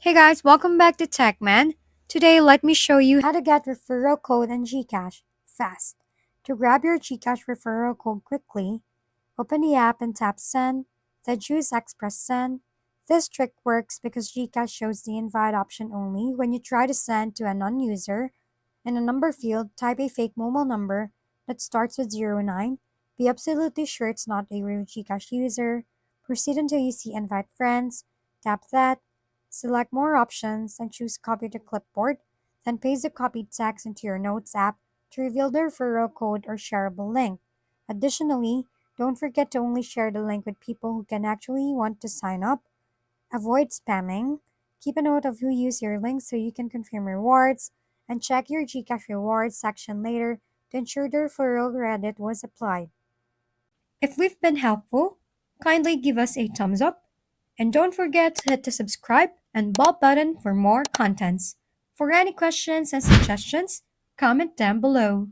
Hey guys, welcome back to TechMan. Today, let me show you how to get referral code and GCash fast. To grab your GCash referral code quickly, open the app and tap Send, then choose Express Send. This trick works because GCash shows the invite option only when you try to send to a non-user. In the number field, type a fake mobile number that starts with 09. Be absolutely sure it's not a real GCash user. Proceed until you see Invite Friends. Tap that. Select More Options and choose Copy to Clipboard. Then paste the copied text into your Notes app to reveal the referral code or shareable link. Additionally, don't forget to only share the link with people who can actually want to sign up. Avoid spamming. Keep a note of who used your link so you can confirm rewards. And check your Gcash rewards section later to ensure the referral credit was applied. If we've been helpful, kindly give us a thumbs up. And don't forget to hit the subscribe and bell button for more contents. For any questions and suggestions, comment down below.